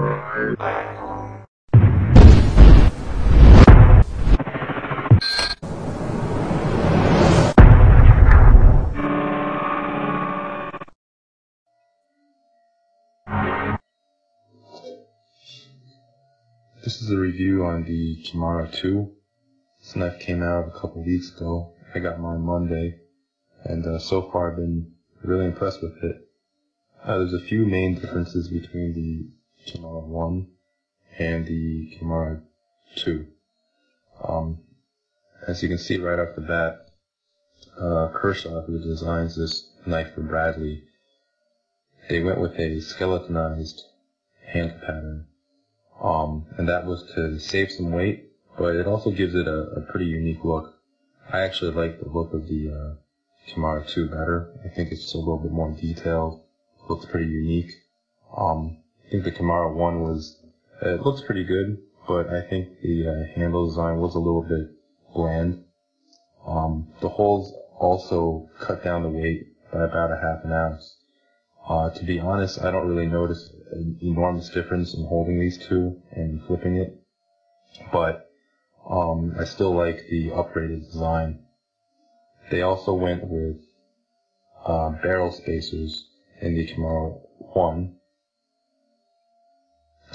This is a review on the Kimura 2. This knife came out a couple weeks ago. I got mine Monday, and so far I've been really impressed with it. There's a few main differences between the Kimura 1 and the Kimura 2. As you can see right off the bat, Kershaw, who designs this knife for Bradley, they went with a skeletonized hand pattern. And that was to save some weight, but it also gives it a pretty unique look. I actually like the look of the Kimura 2 better. I think it's a little bit more detailed. It looks pretty unique. I think the Kimura 1 it looks pretty good, but I think the handle design was a little bit bland. The holes also cut down the weight by about a half an ounce. To be honest, I don't really notice an enormous difference in holding these two and flipping it, but I still like the upgraded design. They also went with barrel spacers in the Kimura 1.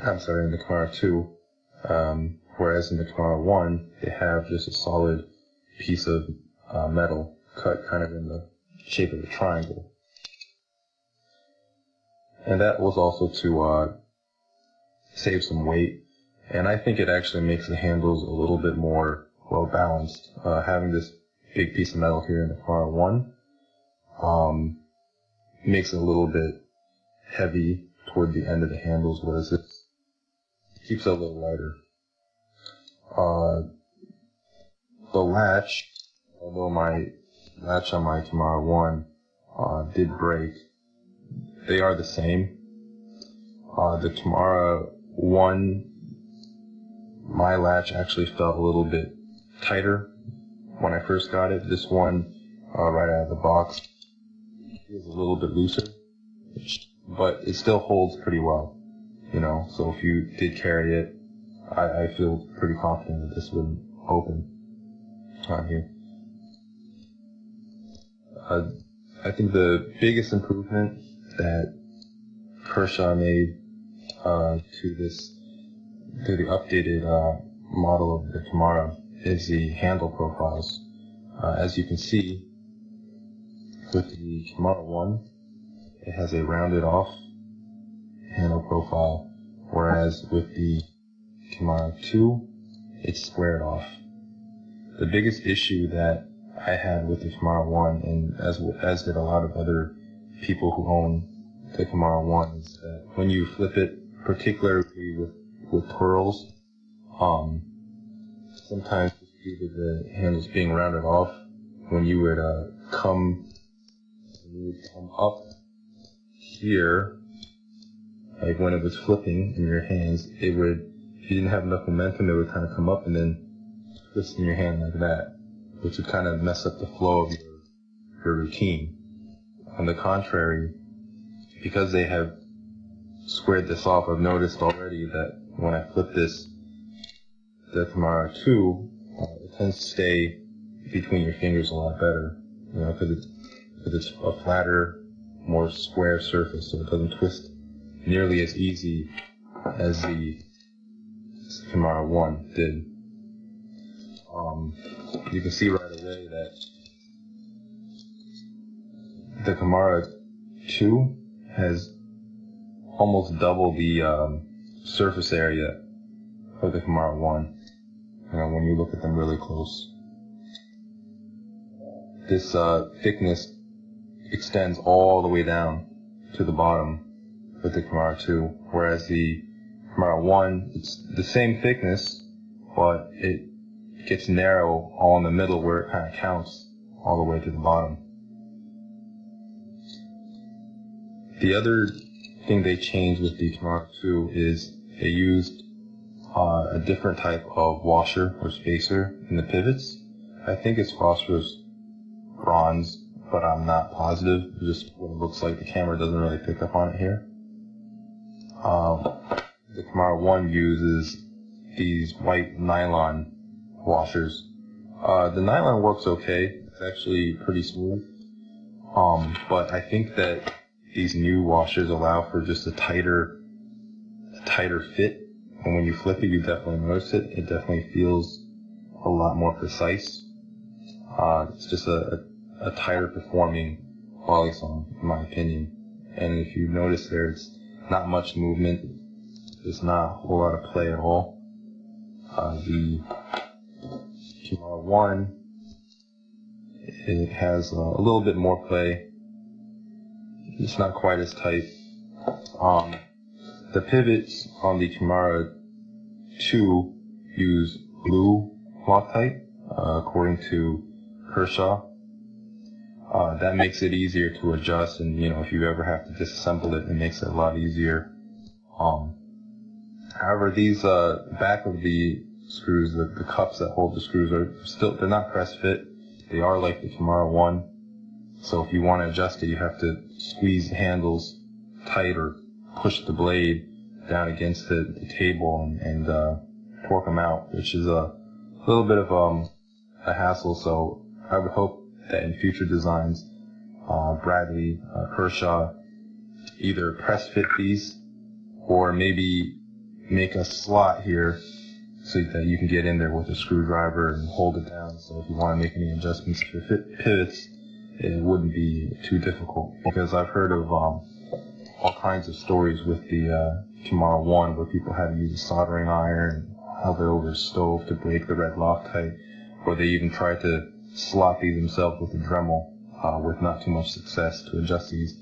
In the Kimura 2, whereas in the Kimura 1, they have just a solid piece of metal cut kind of in the shape of a triangle. And that was also to save some weight, and I think it actually makes the handles a little bit more well balanced. Having this big piece of metal here in the Kimura 1 makes it a little bit heavy toward the end of the handles, whereas it keeps it a little lighter. The latch, although my latch on my Kimura 1 did break, they are the same. The Kimura 1, my latch actually felt a little bit tighter when I first got it. This one, right out of the box, is a little bit looser, but it still holds pretty well, so if you did carry it, I feel pretty confident that this wouldn't open on here. I think the biggest improvement that Kershaw made to the updated model of the Kimura is the handle profiles. As you can see, with the Kimura 1, it has a rounded off handle profile, whereas with the Kimura 2, it's squared off. The biggest issue that I had with the Kimura 1, and as did a lot of other people who own the Kimura 1, is that when you flip it, particularly with pearls, sometimes due to the handles being rounded off, when you would come up here, like when it was flipping in your hands, if you didn't have enough momentum, it would kind of come up and then twist in your hand like that, which would kind of mess up the flow of your routine. On the contrary, because they have squared this off, I've noticed already that when I flip this, the Kimura 2, it tends to stay between your fingers a lot better, because it's a flatter, more square surface, so it doesn't twist nearly as easy as the Kimura 1 did. You can see right away that the Kimura 2 has almost double the surface area of the Kimura 1, when you look at them really close. This thickness extends all the way down to the bottom with the Kimura 2, whereas the Kimura 1, it's the same thickness, but it gets narrow all in the middle where it kind of counts all the way to the bottom. The other thing they changed with the Kimura 2 is they used a different type of washer or spacer in the pivots. I think it's phosphorus bronze, but I'm not positive. Just what it looks like. The camera doesn't really pick up on it here. the Kimura 1 uses these white nylon washers. The nylon works okay. It's actually pretty smooth. But I think that these new washers allow for just a tighter fit. And when you flip it, you definitely notice it. It definitely feels a lot more precise. It's just a tighter performing Balisong, in my opinion. And if you notice there's not much movement. There's not a whole lot of play at all. The Kimura 1, it has a little bit more play. It's not quite as tight. The pivots on the Kimura 2 use blue Loctite, according to Kershaw. That makes it easier to adjust, and if you ever have to disassemble it, it makes it a lot easier. However, these back of the screws, the cups that hold the screws they're not press fit. They are like the Kimura 1. So if you want to adjust it, you have to squeeze the handles tight or push the blade down against the table and torque them out, which is a little bit of a hassle. So I would hope that in future designs, Bradley, Kershaw, either press fit these or maybe make a slot here so that you can get in there with a screwdriver and hold it down. So if you want to make any adjustments to pivots, it wouldn't be too difficult, because I've heard of all kinds of stories with the Kimura 1 where people had to use a soldering iron, held it over a stove to break the red Loctite, or they even tried to slot these themselves with a Dremel with not too much success to adjust these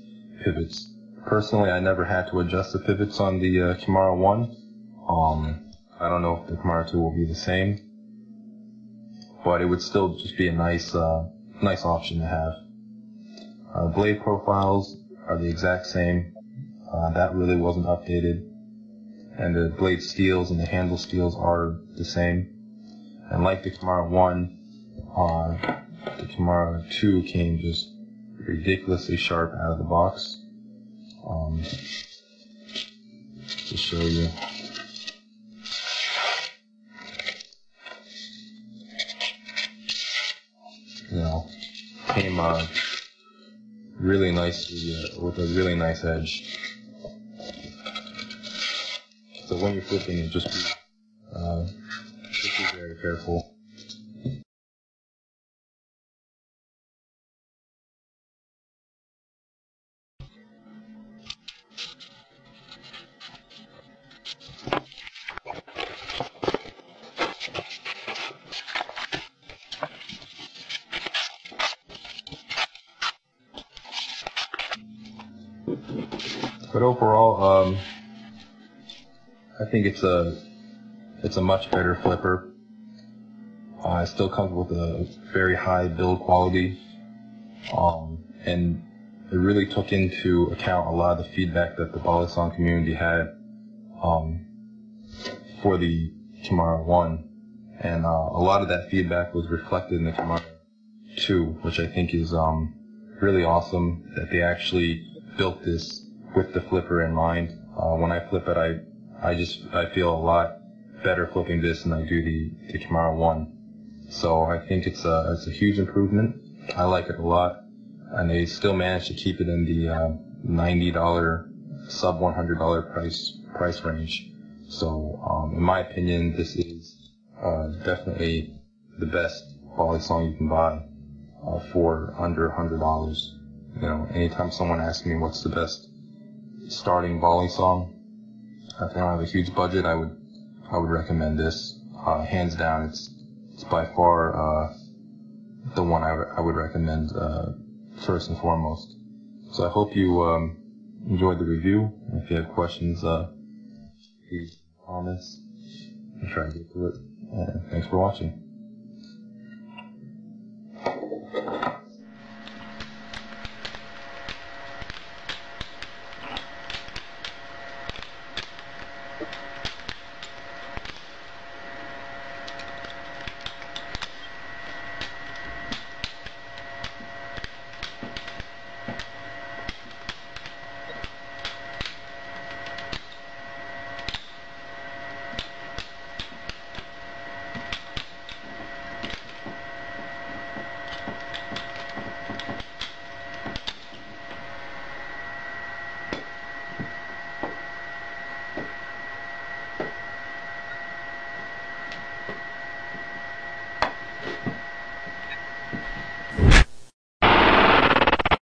pivots. Personally, I never had to adjust the pivots on the Kimura 1. I don't know if the Kimura 2 will be the same, but it would still just be a nice option to have. Blade profiles are the exact same. That really wasn't updated. And the blade steels and the handle steels are the same. And like the Kimura 1, the Kimura 2 came just ridiculously sharp out of the box. To show you. Came really nicely, with a really nice edge. So when you're flipping it, just be very careful. But overall, I think it's a much better flipper. It still comes with a very high build quality, and it really took into account a lot of the feedback that the Balisong community had for the Kimura 1, and a lot of that feedback was reflected in the Kimura 2, which I think is really awesome that they actually built this with the flipper in mind. When I flip it, I feel a lot better flipping this than I do the Kimura 1. So I think it's a huge improvement. I like it a lot, and they still managed to keep it in the $90 sub $100 price range. So in my opinion, this is definitely the best Balisong you can buy for under $100. Anytime someone asks me what's the best starting Balisong, if I don't have a huge budget, I would recommend this. Hands down, it's by far the one I would recommend first and foremost. So I hope you enjoyed the review. If you have questions, please comments. I'll try to get to it. And thanks for watching.